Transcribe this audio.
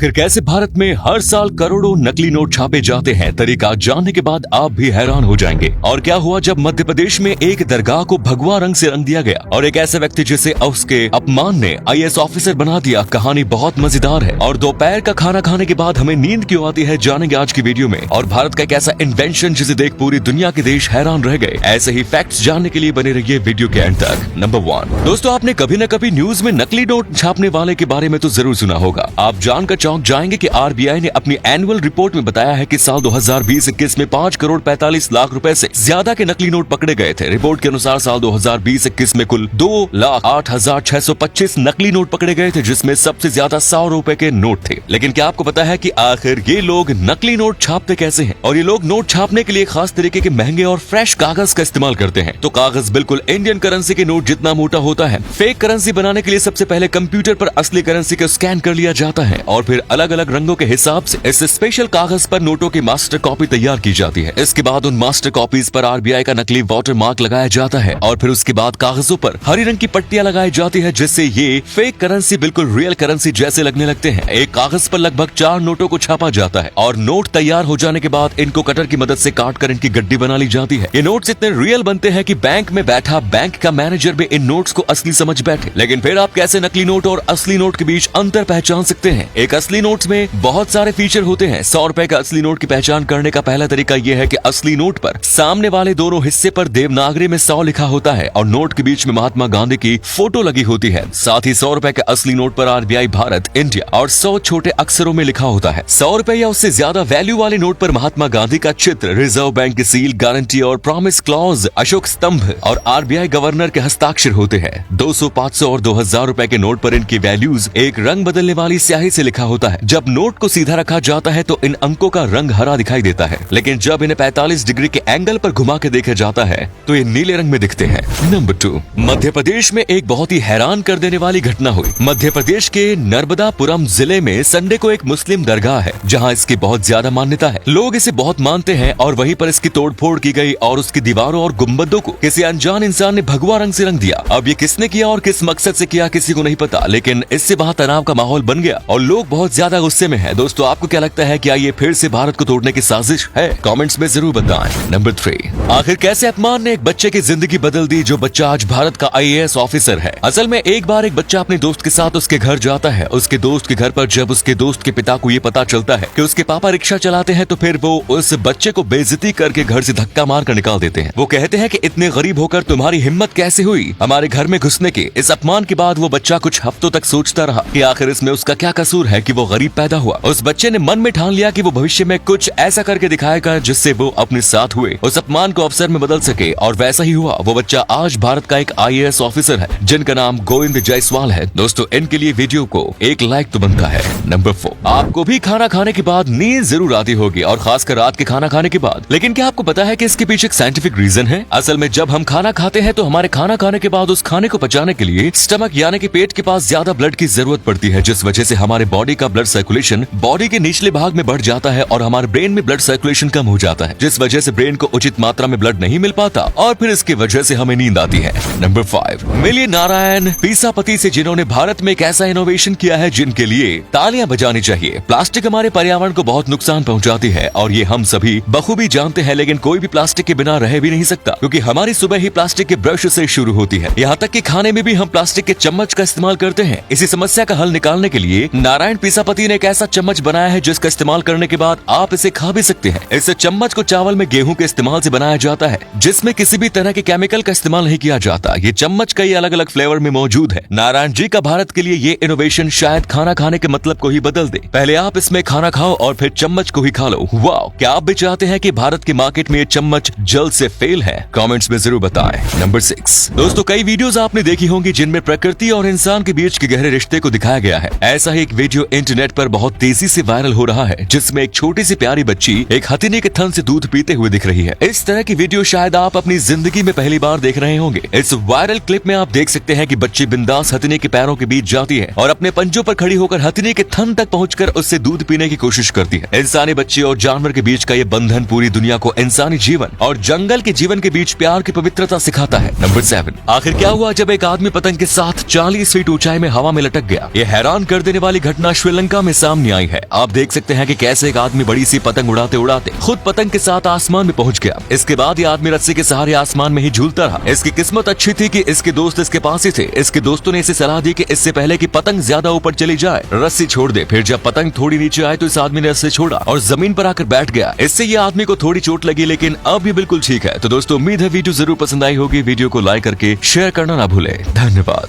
आखिर कैसे भारत में हर साल करोड़ों नकली नोट छापे जाते हैं, तरीका जानने के बाद आप भी हैरान हो जाएंगे। और क्या हुआ जब मध्य प्रदेश में एक दरगाह को भगवा रंग से रंग दिया गया और एक ऐसे व्यक्ति जिसे उसके अपमान ने IAS ऑफिसर बना दिया। कहानी बहुत मजेदार है और दोपहर का खाना खाने के बाद हमें नींद क्यों आती है, जानेंगे आज की वीडियो में। और भारत का एक ऐसा इन्वेंशन जिसे देख पूरी दुनिया के देश हैरान रह गए। ऐसे ही फैक्ट्स जानने के लिए बने रहिए वीडियो के एंड तक। नंबर 1, दोस्तों आपने कभी न कभी न्यूज में नकली नोट छापने वाले के बारे में तो जरूर सुना होगा। आप जानकर चौंक जाएंगे कि RBI ने अपनी एनुअल रिपोर्ट में बताया है कि साल 2020-21 में 5 करोड़ 45 लाख रुपए से ज्यादा के नकली नोट पकड़े गए थे। रिपोर्ट के अनुसार साल 2020-21 में कुल 2,08,625 नकली नोट पकड़े गए थे, जिसमें सबसे ज्यादा 100 रुपए के नोट थे। लेकिन क्या आपको पता है कि आखिर ये लोग नकली नोट छापते कैसे हैं? और ये लोग नोट छापने के लिए खास तरीके के महंगे और फ्रेश कागज का इस्तेमाल करते हैं। तो कागज बिल्कुल इंडियन करेंसी के नोट जितना मोटा होता है। फेक करेंसी बनाने के लिए सबसे पहले कंप्यूटर पर असली करेंसी को स्कैन कर लिया जाता है और फिर अलग अलग रंगों के हिसाब से इस स्पेशल कागज पर नोटों की मास्टर कॉपी तैयार की जाती है। इसके बाद उन मास्टर कॉपीज पर RBI का नकली वाटर मार्क लगाया जाता है और फिर उसके बाद कागजों पर हरी रंग की पट्टियां लगाई जाती है, जिससे ये फेक करेंसी बिल्कुल रियल करेंसी जैसे लगने लगते हैं। एक कागज पर लगभग 4 नोटों को छापा जाता है और नोट तैयार हो जाने के बाद इनको कटर की मदद से काट कर इनकी गड्डी बना ली जाती है। ये नोट्स इतने रियल बनते हैं कि बैंक में बैठा बैंक का मैनेजर भी इन नोट्स को असली समझ बैठे। लेकिन फिर आप कैसे नकली नोट और असली नोट के बीच अंतर पहचान सकते हैं? एक असली नोट्स में बहुत सारे फीचर होते हैं। 100 रुपए का असली नोट की पहचान करने का पहला तरीका यह है कि असली नोट पर सामने वाले दोनों हिस्से पर देवनागरी में 100 लिखा होता है और नोट के बीच में महात्मा गांधी की फोटो लगी होती है। साथ ही 100 रुपए के असली नोट पर RBI भारत, इंडिया और 100 छोटे अक्षरों में लिखा होता है। 100 रुपए या उससे ज्यादा वैल्यू वाले नोट पर महात्मा गांधी का चित्र, रिजर्व बैंक की सील, गारंटी और प्रॉमिस क्लॉज, अशोक स्तंभ और RBI गवर्नर के हस्ताक्षर होते हैं। 200, 500 और 2000 रुपए के नोट पर इनकी वैल्यूज एक रंग बदलने वाली स्याही से लिखा होता है। जब नोट को सीधा रखा जाता है तो इन अंकों का रंग हरा दिखाई देता है, लेकिन जब इन्हें 45 डिग्री के एंगल पर घुमा के देखा जाता है तो ये नीले रंग में दिखते हैं। नंबर 2, मध्य प्रदेश में एक बहुत ही हैरान कर देने वाली घटना हुई। मध्य प्रदेश के नर्मदापुरम जिले में संडे को एक मुस्लिम दरगाह है जहाँ इसकी बहुत ज्यादा मान्यता है। लोग इसे बहुत मानते हैं और वहीं पर इसकी तोड़फोड़ की गई और उसकी दीवारों और गुम्बदों को किसी अनजान इंसान ने भगवा रंग से रंग दिया। अब ये किसने किया और किस मकसद से किया किसी को नहीं पता, लेकिन इससे वहाँ तनाव का माहौल बन गया और लोग बहुत ज्यादा गुस्से में हैं। दोस्तों आपको क्या लगता है, क्या ये फिर से भारत को तोड़ने की साजिश है? कमेंट्स में जरूर बताएं। नंबर 3, आखिर कैसे अपमान ने एक बच्चे की जिंदगी बदल दी जो बच्चा आज भारत का IAS ऑफिसर है। असल में एक बार एक बच्चा अपने दोस्त के साथ उसके घर जाता है। उसके दोस्त के घर पर जब उसके दोस्त के पिता को ये पता चलता है कि उसके पापा रिक्शा चलाते हैं तो फिर वो उस बच्चे को बेइज्जती करके घर से धक्का मार कर निकाल देते हैं। वो कहते हैं कि इतने गरीब होकर तुम्हारी हिम्मत कैसे हुई हमारे घर में घुसने की। इस अपमान के बाद वो बच्चा कुछ हफ्तों तक सोचता रहा कि आखिर इसमें उसका क्या कसूर है कि वो गरीब पैदा हुआ। उस बच्चे ने मन में ठान लिया कि वो भविष्य में कुछ ऐसा करके दिखाएगा जिससे वो अपने साथ हुए उस अपमान को अवसर में बदल सके, और वैसा ही हुआ। वो बच्चा आज भारत का एक IAS ऑफिसर है जिनका नाम गोविंद जायसवाल है। दोस्तों इनके लिए वीडियो को एक लाइक तो बनता है। नंबर 4, आपको भी खाना खाने के बाद नींद जरूर आती होगी और खासकर रात के खाना खाने के बाद। लेकिन क्या आपको पता है कि इसके पीछे एक साइंटिफिक रीजन है? असल में जब हम खाना खाते हैं तो हमारे खाना खाने के बाद उस खाने को पचाने के लिए स्टमक यानी कि पेट के पास ज्यादा ब्लड की जरूरत पड़ती है, जिस वजह से हमारे बॉडी का ब्लड सर्कुलेशन बॉडी के निचले भाग में बढ़ जाता है और हमारे ब्रेन में ब्लड सर्कुलेशन कम हो जाता है, जिस वजह से ब्रेन को उचित मात्रा में ब्लड नहीं मिल पाता और फिर इसकी वजह से हमें नींद आती है। नंबर 5, मिलिए नारायण पीसापति से जिन्होंने भारत में एक ऐसा इनोवेशन किया है जिनके लिए तालियां बजानी चाहिए। प्लास्टिक हमारे पर्यावरण को बहुत नुकसान पहुंचाती है और ये हम सभी बखूबी जानते हैं, लेकिन कोई भी प्लास्टिक के बिना रह भी नहीं सकता क्योंकि हमारी सुबह ही प्लास्टिक के ब्रश से शुरू होती है। यहाँ तक कि खाने में भी हम प्लास्टिक के चम्मच का इस्तेमाल करते हैं। इसी समस्या का हल निकालने के लिए नारायण पीसापति ने एक ऐसा चम्मच बनाया है जिसका इस्तेमाल करने के बाद आप इसे खा भी सकते हैं। इस चम्मच को चावल में गेहूं के इस्तेमाल से बनाया जाता है जिसमें किसी भी तरह के केमिकल का इस्तेमाल नहीं किया जाता। ये चम्मच कई अलग अलग फ्लेवर में मौजूद है। नारायण जी का भारत के लिए ये इनोवेशन शायद खाना खाने के मतलब को ही बदल दे। पहले आप इसमें खाना खाओ और फिर चम्मच को ही खा लो। वाह, क्या आप भी चाहते हैं कि भारत के मार्केट में ये चम्मच जल्द से फेल है? कमेंट्स में जरूर बताएं। नंबर 6, दोस्तों कई वीडियोस आपने देखी होंगी जिनमें प्रकृति और इंसान के बीच के गहरे रिश्ते को दिखाया गया है। ऐसा ही एक वीडियो इंटरनेट पर बहुत तेजी से वायरल हो रहा है जिसमें एक छोटी सी प्यारी बच्ची एक हथिनी के थन से दूध पीते हुए दिख रही है। इस तरह की वीडियो शायद आप अपनी जिंदगी में पहली बार देख रहे होंगे। इस वायरल क्लिप में आप देख सकते हैं कि बच्ची बिंदास हथिनी के पैरों के बीच जाती है और अपने पंजों पर खड़ी होकर हथिनी के थन तक पहुंचकर उससे दूध पीने की कोशिश करती है। इंसानी बच्चे और जानवर के बीच का ये बंधन पूरी दुनिया को इंसानी जीवन और जंगल के जीवन के बीच प्यार की पवित्रता सिखाता है। नंबर 7, आखिर क्या हुआ जब एक आदमी पतंग के साथ 40 फीट ऊंचाई में हवा में लटक गया? ये हैरान कर देने वाली घटना श्रीलंका में सामने आई है। आप देख सकते हैं कि कैसे एक आदमी बड़ी सी पतंग उड़ाते उड़ाते खुद पतंग के साथ आसमान में पहुंच गया। इसके बाद ये आदमी रस्सी के सहारे आसमान में ही झूलता रहा। इसकी किस्मत अच्छी थी कि इसके दोस्त इसके पास ही थे। इसके दोस्तों ने इसे सलाह दी कि इससे पहले कि पतंग ज्यादा ऊपर चली जाए रस्सी छोड़ दे। फिर जब पतंग थोड़ी नीचे आए तो इस आदमी ने रस्सी छोड़ा और जमीन पर आकर बैठ गया। इससे ये आदमी को थोड़ी चोट लगी, लेकिन अब ये बिल्कुल ठीक है। तो दोस्तों, उम्मीद है वीडियो जरूर पसंद आई होगी। वीडियो को लाइक करके शेयर करना ना भूले। धन्यवाद।